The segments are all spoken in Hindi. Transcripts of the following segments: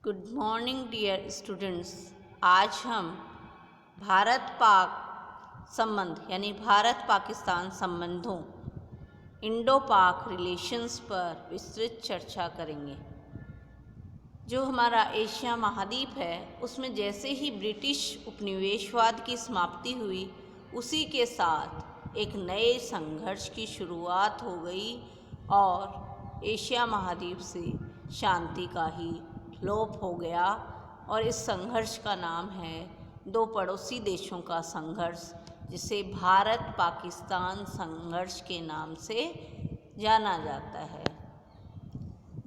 Good morning dear students. आज हम भारत पाक संबंध यानी भारत पाकिस्तान संबंधों इंडो पाक रिलेशंस पर विस्तृत चर्चा करेंगे। जो हमारा एशिया महाद्वीप है उसमें जैसे ही ब्रिटिश उपनिवेशवाद की समाप्ति हुई उसी के साथ एक नए संघर्ष की शुरुआत हो गई और एशिया महाद्वीप से शांति का ही लोप हो गया। और इस संघर्ष का नाम है दो पड़ोसी देशों का संघर्ष, जिसे भारत पाकिस्तान संघर्ष के नाम से जाना जाता है।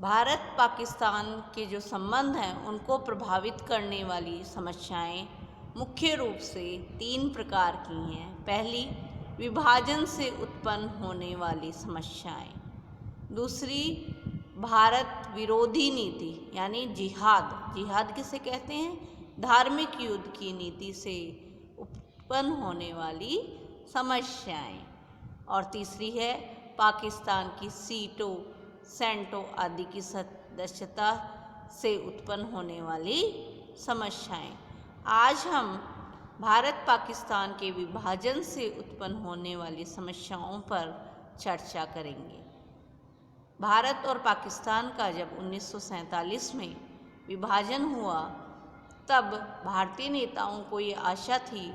भारत पाकिस्तान के जो संबंध हैं उनको प्रभावित करने वाली समस्याएं मुख्य रूप से तीन प्रकार की हैं। पहली, विभाजन से उत्पन्न होने वाली समस्याएं। दूसरी, भारत विरोधी नीति यानी जिहाद किसे कहते हैं, धार्मिक युद्ध की नीति से उत्पन्न होने वाली समस्याएं। और तीसरी है पाकिस्तान की सीटों सेंटो आदि की सदस्यता से उत्पन्न होने वाली समस्याएं। आज हम भारत पाकिस्तान के विभाजन से उत्पन्न होने वाली समस्याओं पर चर्चा करेंगे। भारत और पाकिस्तान का जब 1947 में विभाजन हुआ तब भारतीय नेताओं को ये आशा थी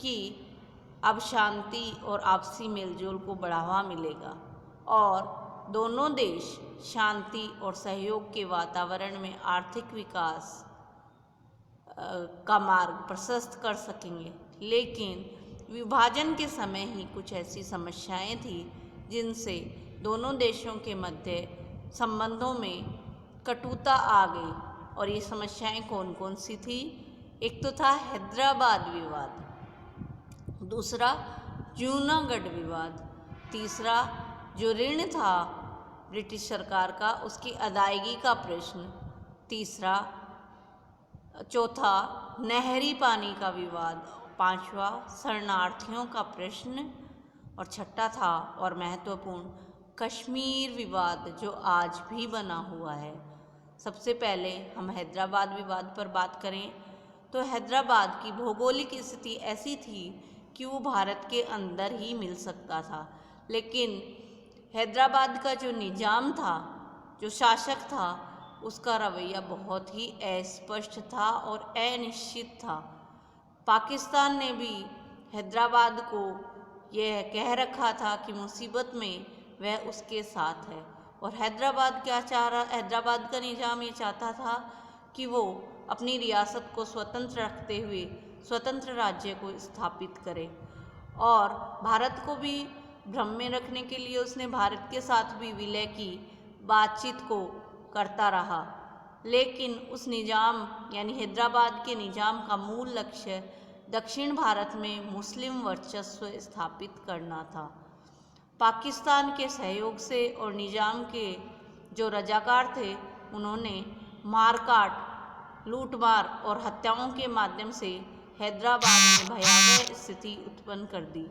कि अब शांति और आपसी मेलजोल को बढ़ावा मिलेगा और दोनों देश शांति और सहयोग के वातावरण में आर्थिक विकास का मार्ग प्रशस्त कर सकेंगे। लेकिन विभाजन के समय ही कुछ ऐसी समस्याएं थी जिनसे दोनों देशों के मध्य संबंधों में कटुता आ गई। और ये समस्याएं कौन कौन सी थी? एक तो था हैदराबाद विवाद, दूसरा जूनागढ़ विवाद, तीसरा जो ऋण था ब्रिटिश सरकार का उसकी अदायगी का प्रश्न, चौथा नहरी पानी का विवाद, पांचवा शरणार्थियों का प्रश्न और छठा था और महत्वपूर्ण कश्मीर विवाद जो आज भी बना हुआ है। सबसे पहले हम हैदराबाद विवाद पर बात करें तो हैदराबाद की भौगोलिक स्थिति ऐसी थी कि वो भारत के अंदर ही मिल सकता था, लेकिन हैदराबाद का जो निज़ाम था, जो शासक था, उसका रवैया बहुत ही अस्पष्ट था और अनिश्चित था। पाकिस्तान ने भी हैदराबाद को यह कह रखा था कि मुसीबत में वह उसके साथ है। और हैदराबाद क्या चाह रहा? हैदराबाद का निज़ाम ये चाहता था कि वो अपनी रियासत को स्वतंत्र रखते हुए स्वतंत्र राज्य को स्थापित करे। और भारत को भी भ्रम में रखने के लिए उसने भारत के साथ भी विलय की बातचीत को करता रहा। लेकिन उस निज़ाम यानी हैदराबाद के निज़ाम का मूल लक्ष्य दक्षिण भारत में मुस्लिम वर्चस्व स्थापित करना था। पाकिस्तान के सहयोग से और निज़ाम के जो रजाकार थे उन्होंने मारकाट, लूटमार और हत्याओं के माध्यम से हैदराबाद में भयावह स्थिति उत्पन्न कर दी।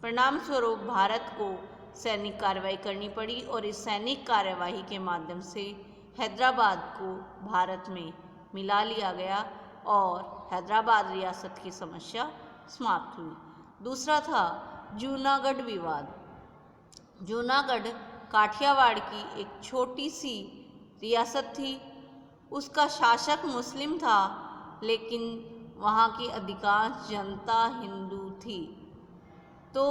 परिणाम स्वरूप भारत को सैनिक कार्रवाई करनी पड़ी और इस सैनिक कार्यवाही के माध्यम से हैदराबाद को भारत में मिला लिया गया और हैदराबाद रियासत की समस्या समाप्त हुई। दूसरा था जूनागढ़ विवाद। जूनागढ़ काठियावाड़ की एक छोटी सी रियासत थी। उसका शासक मुस्लिम था, लेकिन वहाँ की अधिकांश जनता हिंदू थी। तो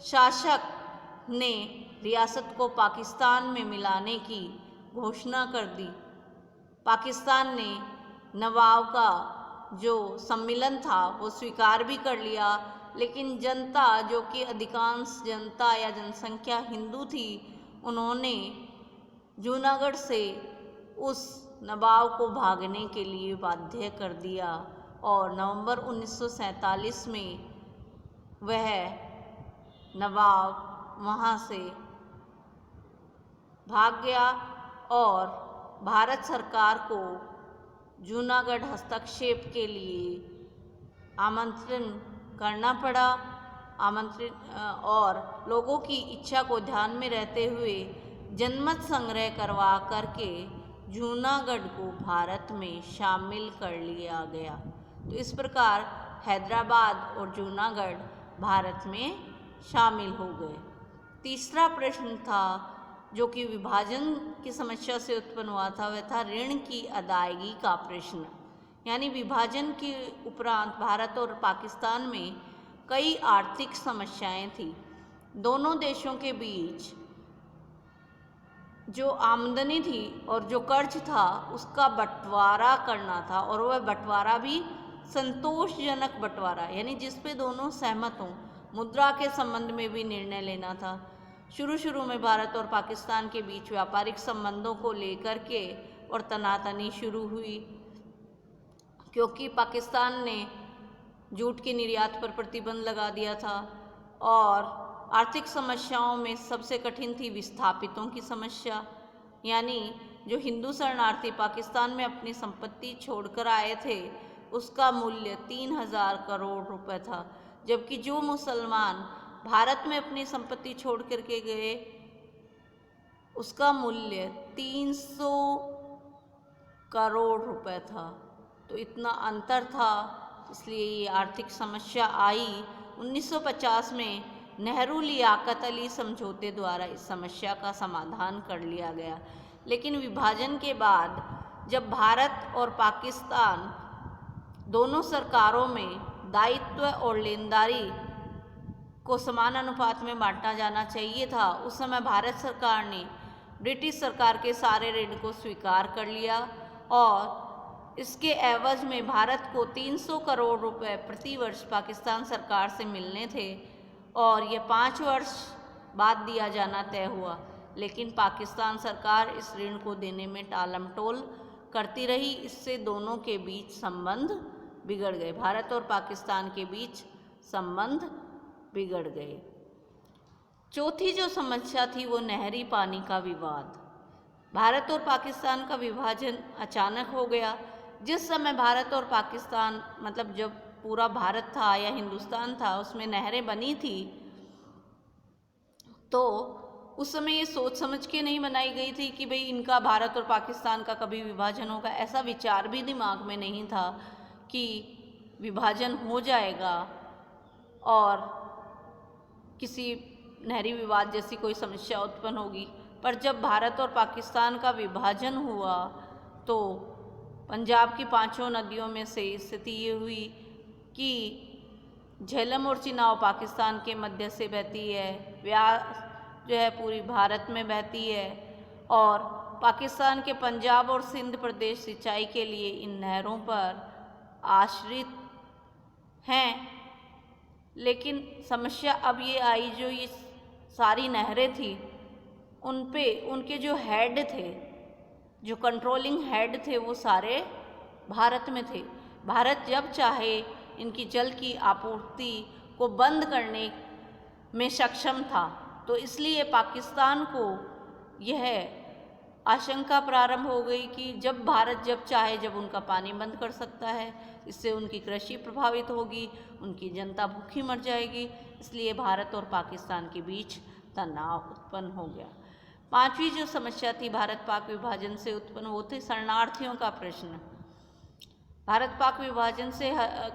शासक ने रियासत को पाकिस्तान में मिलाने की घोषणा कर दी। पाकिस्तान ने नवाब का जो सम्मेलन था वो स्वीकार भी कर लिया, लेकिन जनता, जो कि अधिकांश जनता या जनसंख्या हिंदू थी, उन्होंने जूनागढ़ से उस नवाब को भागने के लिए बाध्य कर दिया और नवंबर 1947 में वह नवाब वहाँ से भाग गया और भारत सरकार को जूनागढ़ हस्तक्षेप के लिए आमंत्रण करना पड़ा। और लोगों की इच्छा को ध्यान में रहते हुए जनमत संग्रह करवा करके जूनागढ़ को भारत में शामिल कर लिया गया। तो इस प्रकार हैदराबाद और जूनागढ़ भारत में शामिल हो गए। तीसरा प्रश्न था जो कि विभाजन की समस्या से उत्पन्न हुआ था, वह था ऋण की अदायगी का प्रश्न। यानी विभाजन के उपरांत भारत और पाकिस्तान में कई आर्थिक समस्याएं थी। दोनों देशों के बीच जो आमदनी थी और जो कर्ज था उसका बंटवारा करना था, और वह बंटवारा भी संतोषजनक बंटवारा, यानी जिस पे दोनों सहमत हों। मुद्रा के संबंध में भी निर्णय लेना था। शुरू में भारत और पाकिस्तान के बीच व्यापारिक संबंधों को लेकर के और तनातनी शुरू हुई, क्योंकि पाकिस्तान ने जूट के निर्यात पर प्रतिबंध लगा दिया था। और आर्थिक समस्याओं में सबसे कठिन थी विस्थापितों की समस्या, यानी जो हिंदू शरणार्थी पाकिस्तान में अपनी संपत्ति छोड़कर आए थे उसका मूल्य 3000 करोड़ रुपए था, जबकि जो मुसलमान भारत में अपनी संपत्ति छोड़ करके गए उसका मूल्य 300 करोड़ रुपए था। तो इतना अंतर था, इसलिए ये आर्थिक समस्या आई। 1950 में नेहरू लियाकत अली समझौते द्वारा इस समस्या का समाधान कर लिया गया। लेकिन विभाजन के बाद जब भारत और पाकिस्तान दोनों सरकारों में दायित्व और लेनदारी को समान अनुपात में बांटा जाना चाहिए था, उस समय भारत सरकार ने ब्रिटिश सरकार के सारे ऋण को स्वीकार कर लिया और इसके एवज में भारत को 300 करोड़ रुपए प्रति वर्ष पाकिस्तान सरकार से मिलने थे, और ये 5 वर्ष बाद दिया जाना तय हुआ। लेकिन पाकिस्तान सरकार इस ऋण को देने में टालमटोल करती रही। इससे दोनों के बीच संबंध बिगड़ गए, भारत और पाकिस्तान के बीच संबंध बिगड़ गए। चौथी जो समस्या थी वो नहरी पानी का विवाद। भारत और पाकिस्तान का विभाजन अचानक हो गया। जिस समय भारत और पाकिस्तान, मतलब जब पूरा भारत था या हिंदुस्तान था उसमें नहरें बनी थी, तो उस समय ये सोच समझ के नहीं बनाई गई थी कि भाई इनका भारत और पाकिस्तान का कभी विभाजन होगा। ऐसा विचार भी दिमाग में नहीं था कि विभाजन हो जाएगा और किसी नहरी विवाद जैसी कोई समस्या उत्पन्न होगी। पर जब भारत और पाकिस्तान का विभाजन हुआ तो पंजाब की 5 नदियों में से स्थिति ये हुई कि झेलम और चिनाब पाकिस्तान के मध्य से बहती है, व्यास जो है पूरी भारत में बहती है, और पाकिस्तान के पंजाब और सिंध प्रदेश सिंचाई के लिए इन नहरों पर आश्रित हैं। लेकिन समस्या अब ये आई, जो ये सारी नहरें थी उन पे उनके जो हेड थे, जो कंट्रोलिंग हेड थे, वो सारे भारत में थे। भारत जब चाहे इनकी जल की आपूर्ति को बंद करने में सक्षम था, तो इसलिए पाकिस्तान को यह आशंका प्रारंभ हो गई कि जब भारत जब चाहे जब उनका पानी बंद कर सकता है, इससे उनकी कृषि प्रभावित होगी, उनकी जनता भूखी मर जाएगी। इसलिए भारत और पाकिस्तान के बीच तनाव उत्पन्न हो गया। 5वीं जो समस्या थी भारत पाक विभाजन से उत्पन्न, वो थी शरणार्थियों का प्रश्न। भारत पाक विभाजन से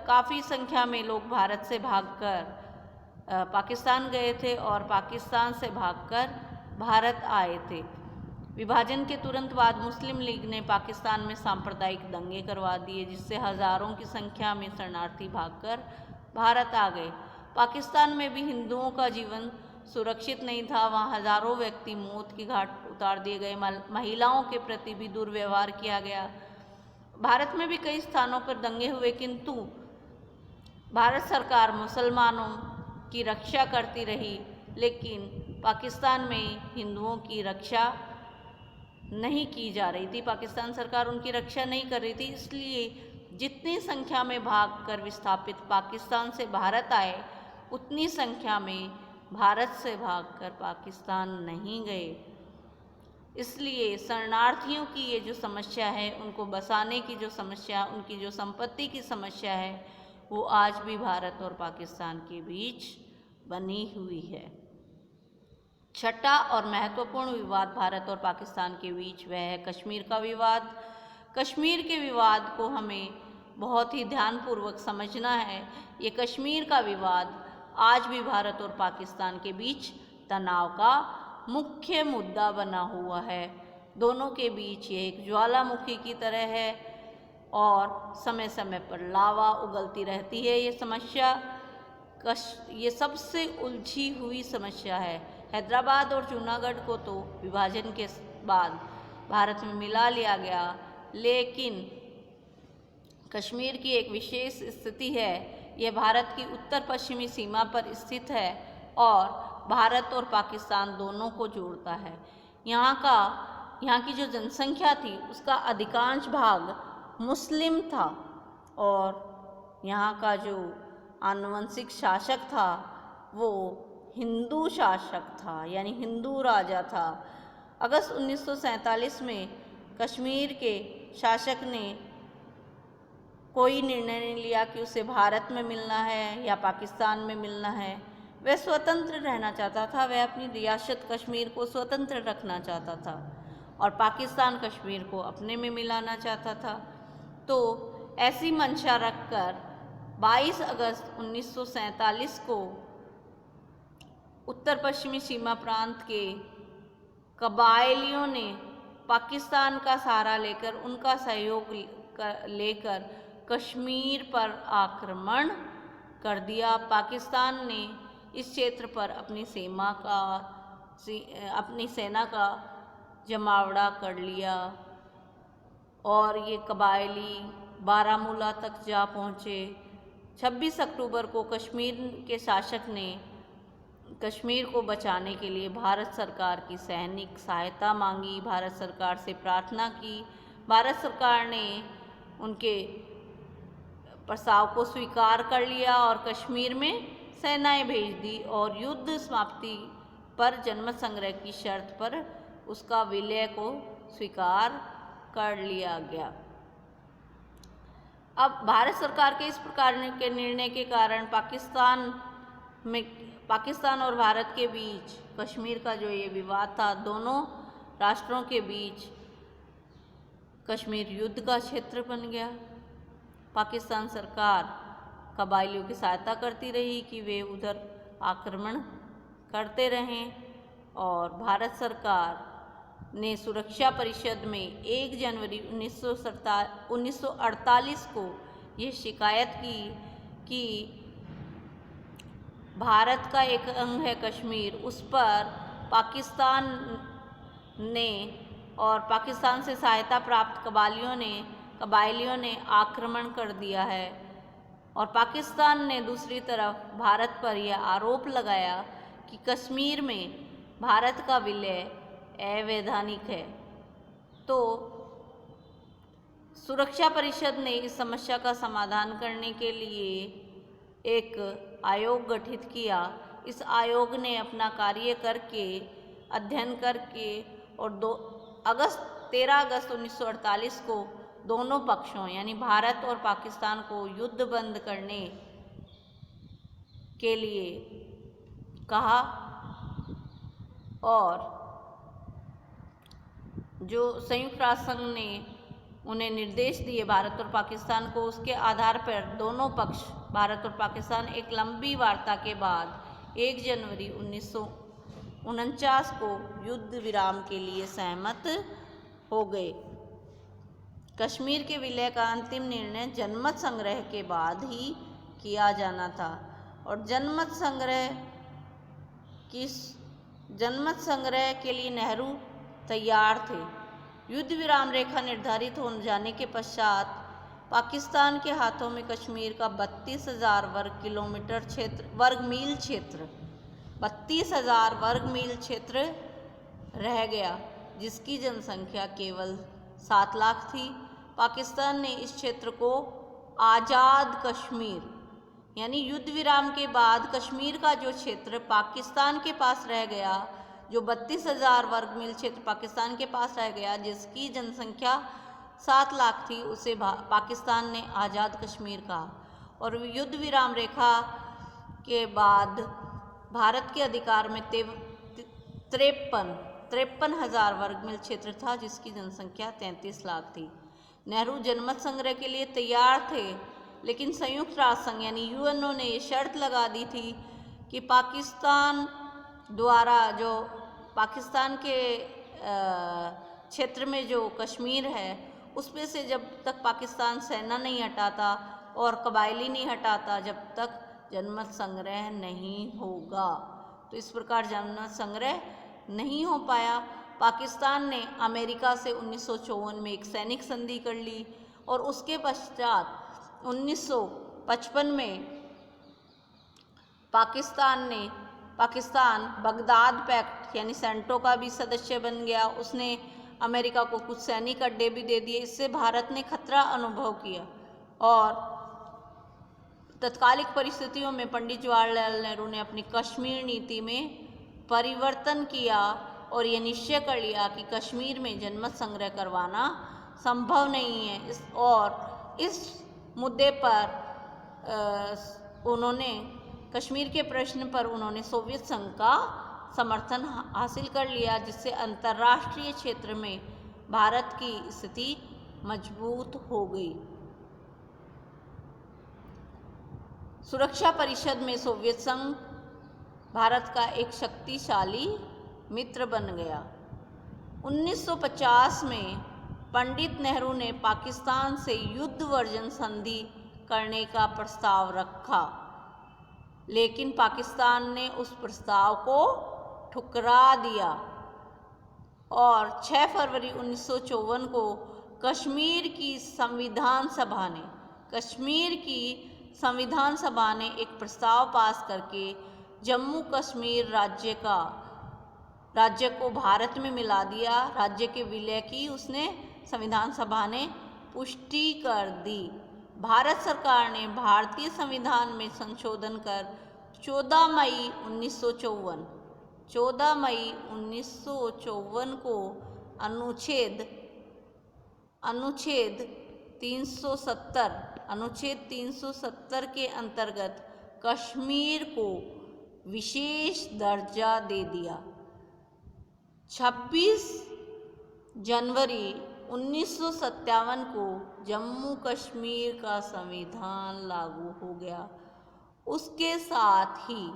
काफ़ी संख्या में लोग भारत से भागकर पाकिस्तान गए थे और पाकिस्तान से भागकर भारत आए थे। विभाजन के तुरंत बाद मुस्लिम लीग ने पाकिस्तान में सांप्रदायिक दंगे करवा दिए, जिससे हज़ारों की संख्या में शरणार्थी भागकर भारत आ गए। पाकिस्तान में भी हिंदुओं का जीवन सुरक्षित नहीं था, वहाँ हज़ारों व्यक्ति मौत की घाट उतार दिए गए, महिलाओं के प्रति भी दुर्व्यवहार किया गया। भारत में भी कई स्थानों पर दंगे हुए, किंतु भारत सरकार मुसलमानों की रक्षा करती रही, लेकिन पाकिस्तान में हिंदुओं की रक्षा नहीं की जा रही थी। पाकिस्तान सरकार उनकी रक्षा नहीं कर रही थी, इसलिए जितनी संख्या में भागकर विस्थापित पाकिस्तान से भारत आए, उतनी संख्या में भारत से भागकर पाकिस्तान नहीं गए। इसलिए शरणार्थियों की ये जो समस्या है, उनको बसाने की जो समस्या, उनकी जो संपत्ति की समस्या है, वो आज भी भारत और पाकिस्तान के बीच बनी हुई है। छठा और महत्वपूर्ण विवाद भारत और पाकिस्तान के बीच वह है कश्मीर का विवाद। कश्मीर के विवाद को हमें बहुत ही ध्यानपूर्वक समझना है। ये कश्मीर का विवाद आज भी भारत और पाकिस्तान के बीच तनाव का मुख्य मुद्दा बना हुआ है। दोनों के बीच ये एक ज्वालामुखी की तरह है और समय समय पर लावा उगलती रहती है। ये समस्या ये सबसे उलझी हुई समस्या है। हैदराबाद और जूनागढ़ को तो विभाजन के बाद भारत में मिला लिया गया, लेकिन कश्मीर की एक विशेष स्थिति है। यह भारत की उत्तर पश्चिमी सीमा पर स्थित है और भारत और पाकिस्तान दोनों को जोड़ता है। यहाँ की जो जनसंख्या थी उसका अधिकांश भाग मुस्लिम था और यहाँ का जो आनुवंशिक शासक था वो हिंदू शासक था, यानी हिंदू राजा था। अगस्त 1947 में कश्मीर के शासक ने कोई निर्णय नहीं लिया कि उसे भारत में मिलना है या पाकिस्तान में मिलना है। वह स्वतंत्र रहना चाहता था, वह अपनी रियासत कश्मीर को स्वतंत्र रखना चाहता था और पाकिस्तान कश्मीर को अपने में मिलाना चाहता था। तो ऐसी मंशा रखकर 22 अगस्त 1947 को उत्तर पश्चिमी सीमा प्रांत के कबायलियों ने पाकिस्तान का सहारा लेकर, उनका सहयोग लेकर कश्मीर पर आक्रमण कर दिया। पाकिस्तान ने इस क्षेत्र पर अपनी सेना का जमावड़ा कर लिया और ये कबायली बारामूला तक जा पहुँचे। 26 अक्टूबर को कश्मीर के शासक ने कश्मीर को बचाने के लिए भारत सरकार की सैनिक सहायता मांगी, भारत सरकार से प्रार्थना की। भारत सरकार ने उनके प्रस्ताव को स्वीकार कर लिया और कश्मीर में सेनाएं भेज दी और युद्ध समाप्ति पर जनमत संग्रह की शर्त पर उसका विलय को स्वीकार कर लिया गया। अब भारत सरकार के इस प्रकार के निर्णय के कारण पाकिस्तान और भारत के बीच कश्मीर का जो ये विवाद था, दोनों राष्ट्रों के बीच कश्मीर युद्ध का क्षेत्र बन गया। पाकिस्तान सरकार कबायलियों की सहायता करती रही कि वे उधर आक्रमण करते रहें और भारत सरकार ने सुरक्षा परिषद में 1 जनवरी 1948 को ये शिकायत की कि भारत का एक अंग है कश्मीर, उस पर पाकिस्तान ने और पाकिस्तान से सहायता प्राप्त कबायलियों ने आक्रमण कर दिया है। और पाकिस्तान ने दूसरी तरफ भारत पर यह आरोप लगाया कि कश्मीर में भारत का विलय अवैधानिक है। तो सुरक्षा परिषद ने इस समस्या का समाधान करने के लिए एक आयोग गठित किया। इस आयोग ने अपना कार्य करके, अध्ययन करके और 13 अगस्त 1948 को दोनों पक्षों यानी भारत और पाकिस्तान को युद्ध बंद करने के लिए कहा और जो संयुक्त राष्ट्र संघ ने उन्हें निर्देश दिए भारत और पाकिस्तान को, उसके आधार पर दोनों पक्ष भारत और पाकिस्तान एक लंबी वार्ता के बाद 1 जनवरी 1949 को युद्ध विराम के लिए सहमत हो गए। कश्मीर के विलय का अंतिम निर्णय जनमत संग्रह के बाद ही किया जाना था और जनमत संग्रह के लिए नेहरू तैयार थे। युद्ध विराम रेखा निर्धारित हो जाने के पश्चात पाकिस्तान के हाथों में कश्मीर का 32,000 वर्ग मील क्षेत्र रह गया, जिसकी जनसंख्या केवल 7 लाख थी। पाकिस्तान ने इस क्षेत्र को आज़ाद कश्मीर यानी युद्ध विराम के बाद कश्मीर का जो क्षेत्र पाकिस्तान के पास रह गया, जो 32,000 वर्ग मील क्षेत्र पाकिस्तान के पास रह गया, जिसकी जनसंख्या 7 लाख थी, उसे पाकिस्तान ने आज़ाद कश्मीर कहा। और युद्ध विराम रेखा के बाद भारत के अधिकार में तिरपन हजार वर्ग मील क्षेत्र था, जिसकी जनसंख्या 33 लाख थी। नेहरू जनमत संग्रह के लिए तैयार थे, लेकिन संयुक्त राष्ट्र संघ यानी यूएनओ ने ये शर्त लगा दी थी कि पाकिस्तान द्वारा जो पाकिस्तान के क्षेत्र में जो कश्मीर है उसमें से जब तक पाकिस्तान सेना नहीं हटाता और कबायली नहीं हटाता, जब तक जनमत संग्रह नहीं होगा। तो इस प्रकार जनमत संग्रह नहीं हो पाया। पाकिस्तान ने अमेरिका से 1954 में एक सैनिक संधि कर ली और उसके पश्चात 1955 में पाकिस्तान बगदाद पैक्ट यानी सेंटो का भी सदस्य बन गया। उसने अमेरिका को कुछ सैनिक अड्डे भी दे दिए। इससे भारत ने खतरा अनुभव किया और तत्कालिक परिस्थितियों में पंडित जवाहरलाल नेहरू ने अपनी कश्मीर नीति में परिवर्तन किया और ये निश्चय कर लिया कि कश्मीर में जनमत संग्रह करवाना संभव नहीं है। इस मुद्दे पर उन्होंने कश्मीर के प्रश्न पर उन्होंने सोवियत संघ का समर्थन हासिल कर लिया, जिससे अंतर्राष्ट्रीय क्षेत्र में भारत की स्थिति मजबूत हो गई। सुरक्षा परिषद में सोवियत संघ भारत का एक शक्तिशाली मित्र बन गया। 1950 में पंडित नेहरू ने पाकिस्तान से युद्ध वर्जन संधि करने का प्रस्ताव रखा, लेकिन पाकिस्तान ने उस प्रस्ताव को ठुकरा दिया और 6 फरवरी 1954 को कश्मीर की संविधान सभा ने एक प्रस्ताव पास करके जम्मू कश्मीर राज्य को भारत में मिला दिया। राज्य के विलय की उसने संविधान सभा ने पुष्टि कर दी। भारत सरकार ने भारतीय संविधान में संशोधन कर 14 मई 1954 को अनुच्छेद 370 के अंतर्गत कश्मीर को विशेष दर्जा दे दिया। 26 जनवरी 1957 को जम्मू कश्मीर का संविधान लागू हो गया। उसके साथ ही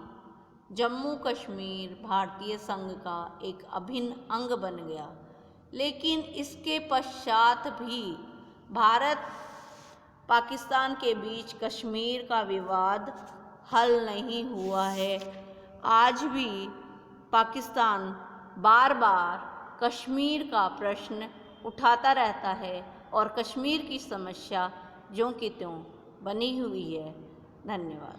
जम्मू कश्मीर भारतीय संघ का एक अभिन्न अंग बन गया। लेकिन इसके पश्चात भी भारत पाकिस्तान के बीच कश्मीर का विवाद हल नहीं हुआ है। आज भी पाकिस्तान बार बार कश्मीर का प्रश्न उठाता रहता है और कश्मीर की समस्या ज्यों की त्यों बनी हुई है। धन्यवाद।